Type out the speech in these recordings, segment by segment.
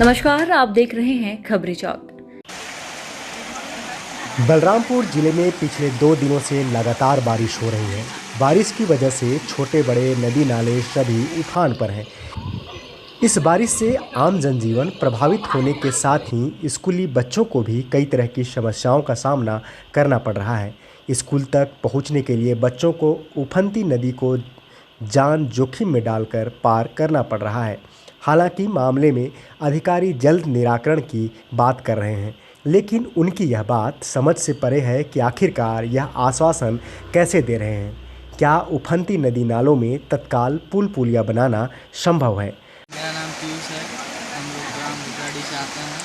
नमस्कार, आप देख रहे हैं खबरी चौक। बलरामपुर जिले में पिछले 2 दिनों से लगातार बारिश हो रही है। बारिश की वजह से छोटे बड़े नदी नाले सभी उफान पर हैं। इस बारिश से आम जनजीवन प्रभावित होने के साथ ही स्कूली बच्चों को भी कई तरह की समस्याओं का सामना करना पड़ रहा है। स्कूल तक पहुंचने के लिए बच्चों को उफनती नदी को जान जोखिम में डालकर पार करना पड़ रहा है। हालांकि मामले में अधिकारी जल्द निराकरण की बात कर रहे हैं, लेकिन उनकी यह बात समझ से परे है कि आखिरकार यह आश्वासन कैसे दे रहे हैं। क्या उफनती नदी नालों में तत्काल पुल पुलिया बनाना संभव है? मेरा नाम पीयूष है। हम लोग ग्राम भुटराडी से आते हैं।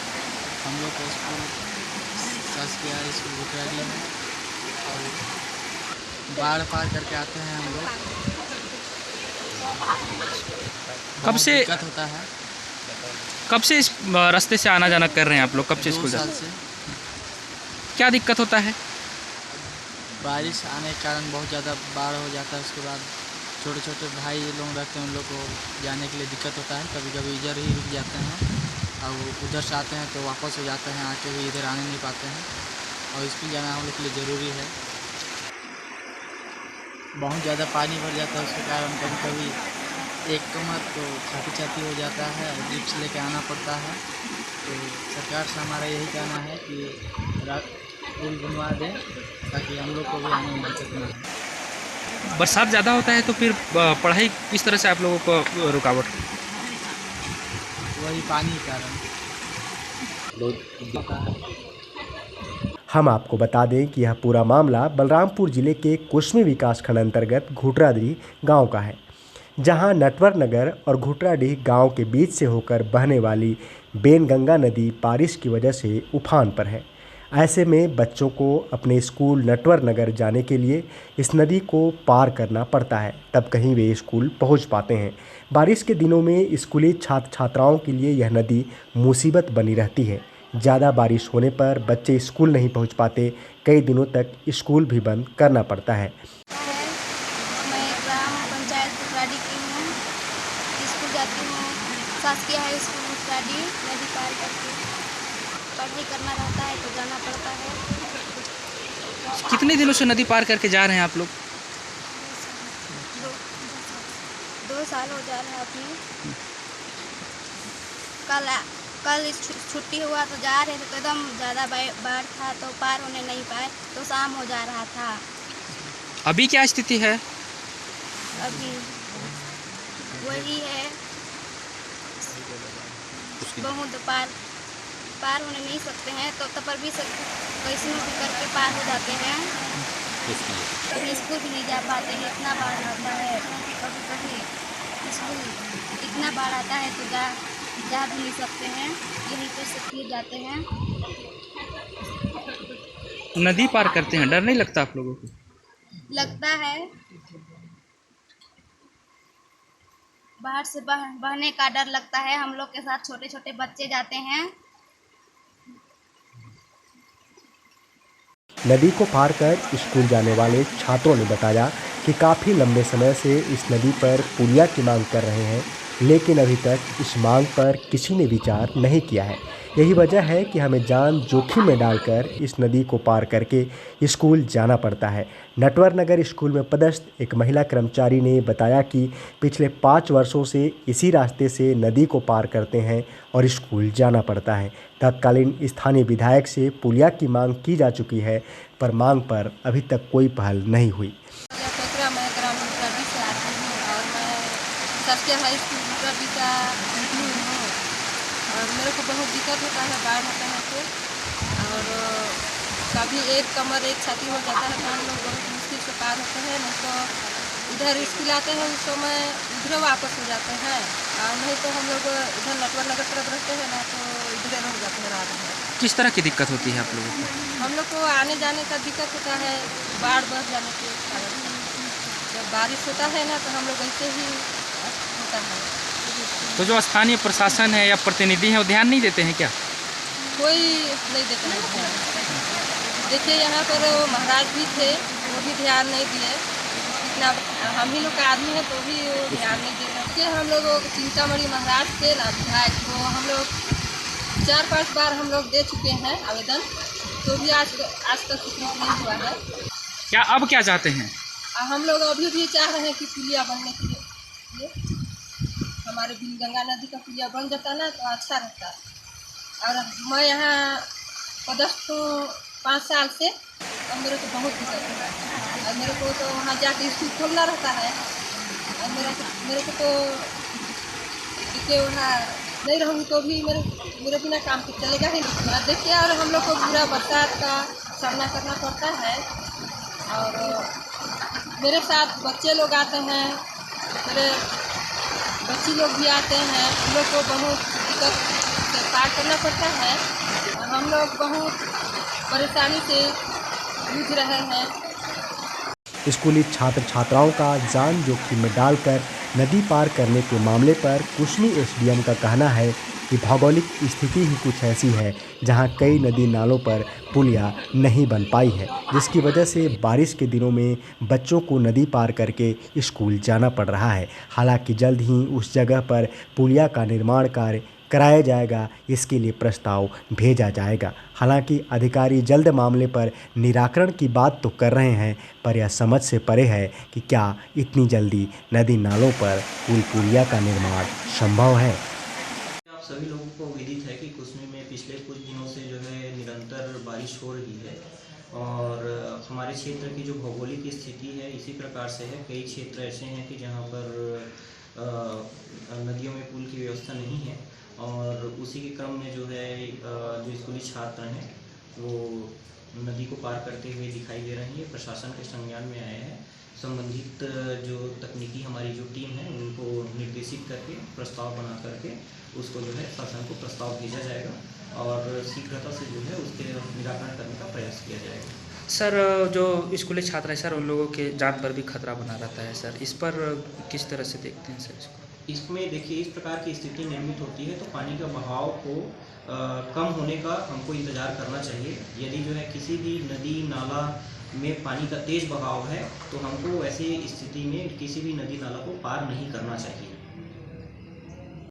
हम लोग को स्कूल शासकीय स्कूल भुटराडी है और बाढ़ पार करके आते हैं हम लोग। कब से दिक्कत होता है। कब से इस रास्ते से आना जाना कर रहे हैं आप लोग? कब से 2 स्कूल साल जाते से हैं? क्या दिक्कत होता है? बारिश आने के कारण बहुत ज़्यादा बाढ़ हो जाता है। उसके बाद छोटे छोटे भाई लोग रहते हैं, उन लोग को जाने के लिए दिक्कत होता है। कभी कभी इधर ही रुक जाते हैं और उधर से आते हैं तो वापस हो जाते हैं, आके भी इधर आने नहीं पाते हैं। और स्कूल जाना हम लोग के लिए ज़रूरी है। बहुत ज़्यादा पानी भर जाता है, उसके कारण कभी कभी एक कमर तो छाती छाती हो जाता है, जिप्स लेके आना पड़ता है। तो सरकार से हमारा यही कहना है कि पुल बनवा दें ताकि हम लोग को भी आने में दिक्कत ना हो। बरसात ज़्यादा होता है तो फिर पढ़ाई किस तरह से आप लोगों को रुकावट? वही पानी के कारण होता है। हम आपको बता दें कि यह पूरा मामला बलरामपुर जिले के कुश्मी विकासखंड अंतर्गत घुटराडीह गांव का है, जहां नटवर नगर और घुटराडीह गांव के बीच से होकर बहने वाली बेनगंगा नदी बारिश की वजह से उफान पर है। ऐसे में बच्चों को अपने स्कूल नटवर नगर जाने के लिए इस नदी को पार करना पड़ता है, तब कहीं वे स्कूल पहुंच पाते हैं। बारिश के दिनों में स्कूली छात्र छात्राओं के लिए यह नदी मुसीबत बनी रहती है। ज़्यादा बारिश होने पर बच्चे स्कूल नहीं पहुंच पाते, कई दिनों तक स्कूल भी बंद करना पड़ता है। मैं ग्राम पंचायत भुटराडी की हूँ। स्कूल जाती हूँ, शासकीय हाई स्कूल भुटराडी। नदी पार करके पढ़ाई करना रहता है तो जाना पड़ता है। कितने दिनों से नदी पार करके जा रहे हैं आप लोग? 2 साल हो जा रहे हैं अपने। कल छुट्टी हुआ तो जा रहे थे तो एकदम ज़्यादा बाढ़ था तो पार होने नहीं पाए, तो शाम हो जा रहा था। अभी क्या स्थिति है? अभी वही है, बहुत पार होने नहीं सकते हैं तो पर भी कैसे भी करके पार हो जाते हैं। कभी स्कूल भी नहीं जा पाते हैं, इतना बाढ़ आता है। कभी कभी स्कूल इतना बाढ़ आता है तो जा भी नहीं सकते हैं, यहीं पर से फिर जाते हैं। नदी पार करते हैं, डर नहीं लगता आप लोगों को? लगता है, बाहर से बहने का डर लगता है। हम लोग के साथ छोटे छोटे बच्चे जाते हैं। नदी को पार कर स्कूल जाने वाले छात्रों ने बताया कि काफ़ी लंबे समय से इस नदी पर पुलिया की मांग कर रहे हैं, लेकिन अभी तक इस मांग पर किसी ने विचार नहीं किया है। यही वजह है कि हमें जान जोखिम में डालकर इस नदी को पार करके स्कूल जाना पड़ता है। नटवर नगर स्कूल में पदस्थ एक महिला कर्मचारी ने बताया कि पिछले 5 वर्षों से इसी रास्ते से नदी को पार करते हैं और स्कूल जाना पड़ता है। तत्कालीन स्थानीय विधायक से पुलिया की मांग की जा चुकी है, पर मांग पर अभी तक कोई पहल नहीं हुई। मैं ग्राम भुटराडी से आती हूँ और मैं शासकीय हाई स्कूल भुटराडी का हूँ और मेरे को बहुत दिक्कत होता है बाढ़ होता है तो। और कभी एक कमर एक छाती हो जाता है तो हम लोग बहुत मुश्किल से पार होते हैं। नहीं तो इधर स्कूल आते हैं उस समय इधर वापस हो जाते हैं, और नहीं तो हम लोग इधर नटवर नगर तरफ रहते हैं ना तो इधर हो जाते हैं रात में। किस तरह की दिक्कत होती है आप लोगों को? हम लोग को आने जाने का दिक्कत होता है बाढ़ बढ़ जाने के कारण। जब बारिश होता है ना तो हम लोग ऐसे ही होता है। तो जो स्थानीय प्रशासन है या प्रतिनिधि हैं वो ध्यान नहीं देते हैं क्या? कोई नहीं देता है ध्यान। देखिए यहाँ पर वो महाराज भी थे, वो भी ध्यान नहीं दिए। इतना हम ही लोग का आदमी है तो भी वो ध्यान नहीं दे रहे। हम लोग सीतामढ़ी महाराज थे ना विधायक, वो हम लोग 4-5 बार हम लोग दे चुके हैं आवेदन, तो भी आज तक स्वीकृत नहीं हुआ है। क्या अब क्या चाहते हैं? हम लोग अभी भी चाह रहे हैं कि पुलिया बनने के लिए हमारे गंगा नदी का पुलिया बन जाता ना तो अच्छा रहता। और मैं यहाँ पदस्थ हूँ 5 साल से, और मेरे को बहुत दिक्कत है। और मेरे को तो वहाँ जाके स्कूल खोलना रहता है, और मेरे को तो देखिए वहाँ नहीं रहूँगी तो भी मेरे बिना काम तो चलेगा ही नहीं। देखिए, और हम लोग को पूरा बरसात का सामना करना पड़ता है, और मेरे साथ बच्चे लोग आते हैं, मेरे बच्ची लोग भी आते हैं, हम लोग को बहुत दिक्कत से पार करना पड़ता है, और हम लोग बहुत परेशानी से जूझ रहे हैं। स्कूली छात्र छात्राओं का जान जोखिम में डालकर नदी पार करने के मामले पर कुशनी एसडीएम का कहना है कि भौगोलिक स्थिति ही कुछ ऐसी है जहां कई नदी नालों पर पुलिया नहीं बन पाई है, जिसकी वजह से बारिश के दिनों में बच्चों को नदी पार करके स्कूल जाना पड़ रहा है। हालांकि जल्द ही उस जगह पर पुलिया का निर्माण कार्य कराया जाएगा, इसके लिए प्रस्ताव भेजा जाएगा। हालांकि अधिकारी जल्द मामले पर निराकरण की बात तो कर रहे हैं, पर यह समझ से परे है कि क्या इतनी जल्दी नदी नालों पर पुल पुलिया का निर्माण संभव है। आप सभी लोगों को विदित है कि कुसमी में पिछले कुछ दिनों से जो है निरंतर बारिश हो रही है, और हमारे क्षेत्र की जो भौगोलिक स्थिति है इसी प्रकार से है। कई क्षेत्र ऐसे हैं कि जहाँ पर नदियों में पुल की व्यवस्था नहीं है, और उसी के क्रम में जो है जो स्कूली छात्र हैं वो नदी को पार करते हुए दिखाई दे रही है। प्रशासन के संज्ञान में आए हैं। संबंधित जो तकनीकी हमारी जो टीम है उनको निर्देशित करके प्रस्ताव बना करके उसको जो है शासन को प्रस्ताव भेजा जाएगा, और शीघ्रता से जो है उसके निराकरण करने का प्रयास किया जाएगा। सर, जो स्कूली छात्र हैं सर, उन लोगों के जान पर भी खतरा बना रहता है सर, इस पर किस तरह से देखते हैं सर इसको? इसमें देखिए, इस प्रकार की स्थिति निर्मित होती है तो पानी का बहाव को कम होने का हमको इंतज़ार करना चाहिए। यदि जो है किसी भी नदी नाला में पानी का तेज़ बहाव है तो हमको ऐसी स्थिति में किसी भी नदी नाला को पार नहीं करना चाहिए।